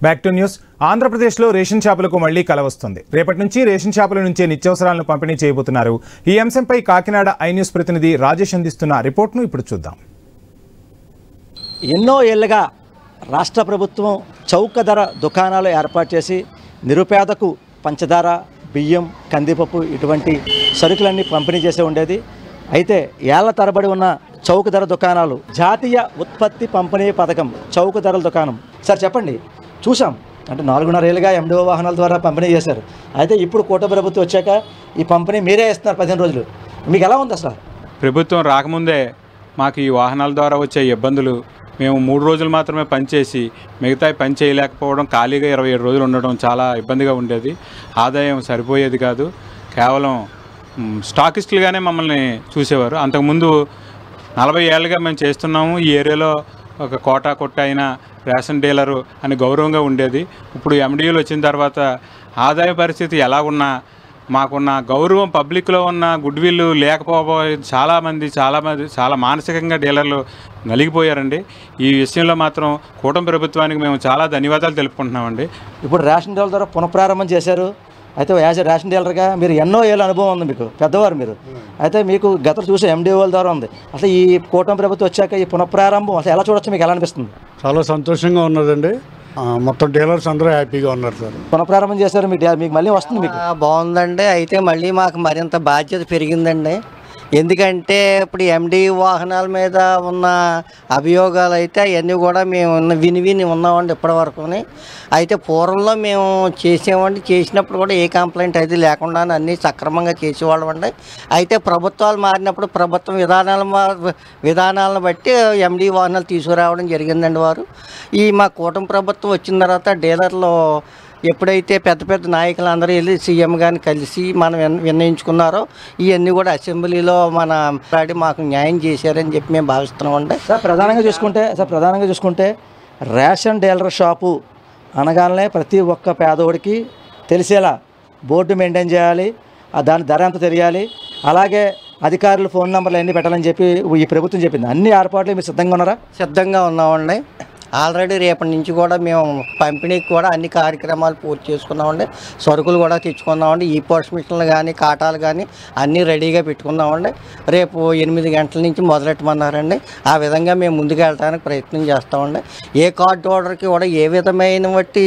Back to news. ఆంధ్రప్రదేశ్లో ration షాపులకు మళ్లీ కల వస్తుంది. రేపటి నుంచి రేషన్ షాపుల నుంచే నిత్యావసరాలను పంపిణీ చేయబోతున్నారు. ఈ అంశంపై కాకినాడ ఐ న్యూస్ ప్రతినిధి రాజేష్ అందిస్తున్న రిపోర్ట్ను ఇప్పుడు చూద్దాం. ఎన్నో ఏళ్లుగా రాష్ట్ర ప్రభుత్వం చౌక ధర దుకాణాలు ఏర్పాటు చేసి నిరుపేదకు పంచదార, బియ్యం, కందిపప్పు ఇటువంటి సరుకులన్నీ పంపిణీ చేసే ఉండేది. అయితే ఏళ్ల తరబడి ఉన్న చౌక ధర దుకాణాలు జాతీయ ఉత్పత్తి పంపిణీ పథకం చౌక ధరల దుకాణం. సార్ చెప్పండి, చూసాం అంటే 4.5 ఏళ్ళుగా MDO వాహనాల ద్వారా పంపిణీ చేశారు. అయితే ఇప్పుడు కూటమి ప్రభుత్వం వచ్చాక ఈ పంపిణీ మీరే ఇస్తున్నారు 15 రోజులు. మీకు ఎలా ఉంది అసలు? ప్రభుత్వం రాకముందే మాకు ఈ వాహనాల ద్వారా వచ్చే ఇబ్బందులు, మేము 3 రోజులు మాత్రమే పనిచేసి మిగతా పని చేయలేకపోవడం, ఖాళీగా 27 రోజులు ఉండడం చాలా ఇబ్బందిగా ఉండేది. ఆదాయం సరిపోయేది కాదు. కేవలం స్టాకిస్టులుగానే మమ్మల్ని చూసేవారు. అంతకుముందు 40 ఏళ్ళుగా మేము చేస్తున్నాము. ఈ ఏరియాలో ఒక కోటా కొట్ట అయిన రేషన్ డీలరు అని గౌరవంగా ఉండేది. ఇప్పుడు MDOలు వచ్చిన తర్వాత ఆదాయ పరిస్థితి ఎలా ఉన్నా మాకున్న గౌరవం, పబ్లిక్లో ఉన్న గుడ్ విల్ లేకపోతే చాలా మానసికంగా డీలర్లు నలిగిపోయారండి. ఈ విషయంలో మాత్రం కూటమి ప్రభుత్వానికి మేము చాలా ధన్యవాదాలు తెలుపుకుంటున్నామండి. ఇప్పుడు రేషన్ డీలర్ ద్వారా పునఃప్రారంభం చేశారు. అయితే యాజ్ రేషన్ డీలర్గా మీరు ఎన్నో ఏళ్ళ అనుభవం ఉంది, మీకు పెద్దవారు మీరు. అయితే మీకు గత చూసే MDOల ద్వారా ఉంది. అసలు ఈ కూటమి ప్రభుత్వం వచ్చాక ఈ పునఃప్రారంభం అసలు ఎలా చూడొచ్చు, మీకు ఎలా అనిపిస్తుంది? చాలా సంతోషంగా ఉన్నదండి. మొత్తం డీలర్స్ అందరూ హ్యాపీగా ఉన్నారు సార్. పునఃప్రారంభం చేశారు, మీకు మళ్ళీ వస్తుంది. మీకు బాగుందండి. అయితే మళ్ళీ మాకు మరింత బాధ్యత పెరిగిందండి. ఎందుకంటే ఇప్పుడు MD వాహనాల మీద ఉన్న అభియోగాలు అయితే అవన్నీ కూడా మేము విని ఉన్నామండి ఇప్పటివరకుని. అయితే పూర్వంలో మేము చేసినప్పుడు కూడా ఏ కంప్లైంట్ అయితే లేకుండా అన్నీ సక్రమంగా చేసేవాళ్ళం అండి. అయితే ప్రభుత్వాలు మారినప్పుడు ప్రభుత్వం విధానాలను బట్టి MD వాహనాలు తీసుకురావడం జరిగిందండి. వారు మా కూటమి ప్రభుత్వం వచ్చిన తర్వాత డీలర్లు ఎప్పుడైతే పెద్ద నాయకులు అందరూ వెళ్ళి సీఎం గారిని కలిసి మనం నిర్ణయించుకున్నారో ఇవన్నీ కూడా అసెంబ్లీలో మాకు న్యాయం చేశారని చెప్పి మేము భావిస్తున్నామండి. సార్ ప్రధానంగా చూసుకుంటే రేషన్ డీలర్ షాపు అనగానే ప్రతి ఒక్క పేదోడికి తెలిసేలా బోర్డు మెయింటైన్ చేయాలి, దాని ధర ఎంత తెలియాలి, అలాగే అధికారులు ఫోన్ నెంబర్లు అన్నీ పెట్టాలని చెప్పి ఈ ప్రభుత్వం చెప్పింది. అన్ని ఏర్పాట్లు మీరు సిద్ధంగా ఉన్నారా? సిద్ధంగా ఉన్నామండి. ఆల్రెడీ రేపటి నుంచి కూడా మేము పంపిణీకి కూడా అన్ని కార్యక్రమాలు పూర్తి చేసుకున్నామండి. సరుకులు కూడా తెచ్చుకున్నామండి. ఈ పోస్ట్ మిషన్లు కానీ కాటాలు కానీ అన్నీ రెడీగా పెట్టుకున్నామండి. రేపు 8 గంటల నుంచి మొదలెట్టమన్నారండి. ఆ విధంగా మేము ముందుకు వెళ్ళడానికి ప్రయత్నం చేస్తామండి. ఏ కార్డు హోల్డర్కి కూడా ఏ విధమైన బట్టి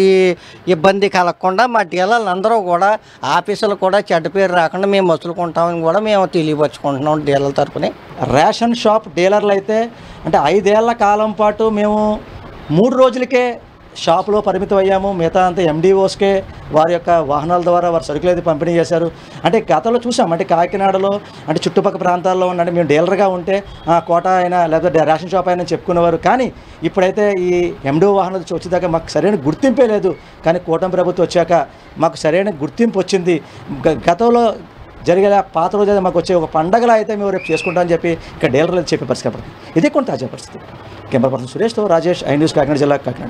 ఇబ్బంది కలగకుండా మా డీలర్లు అందరూ కూడా ఆఫీసులు కూడా చెడ్డ పేరు రాకుండా మేము మసులుకుంటామని కూడా మేము తెలియపరుచుకుంటున్నాం డీలర్ల తరఫున. రేషన్ షాప్ డీలర్లు అయితే అంటే 5 ఏళ్ల కాలం పాటు మేము 3 రోజులకే షాపులో పరిమితం అయ్యాము. మిగతా అంతా MDOస్కే వారి యొక్క వాహనాల ద్వారా వారి సరుకులు అయితే పంపిణీ చేశారు. అంటే గతంలో చూసాం, అంటే కాకినాడలో అంటే చుట్టుపక్కల ప్రాంతాల్లో అంటే మేము డీలర్గా ఉంటే కోట అయినా లేకపోతే రేషన్ షాప్ అయినా చెప్పుకునేవారు. కానీ ఇప్పుడైతే ఈ MDO వాహనాలు వచ్చేదాకా మాకు సరైన గుర్తింపే లేదు. కానీ కూటమి ప్రభుత్వం వచ్చాక మాకు సరైన గుర్తింపు వచ్చింది. గతంలో జరిగే పాత రోజు అయితే మాకు వచ్చే ఒక పండగలా అయితే మేము రేపు చేసుకుంటామని చెప్పి ఇక్కడ డీలర్లు చెప్పే పరిస్థితి. ఇదే కొంత తాజా పరిస్థితి. కెమెరా పర్సన్ సురేష్తో రాజేష్, ఐ న్యూస్, కాకినాడ జిల్లా, కాకినాడ.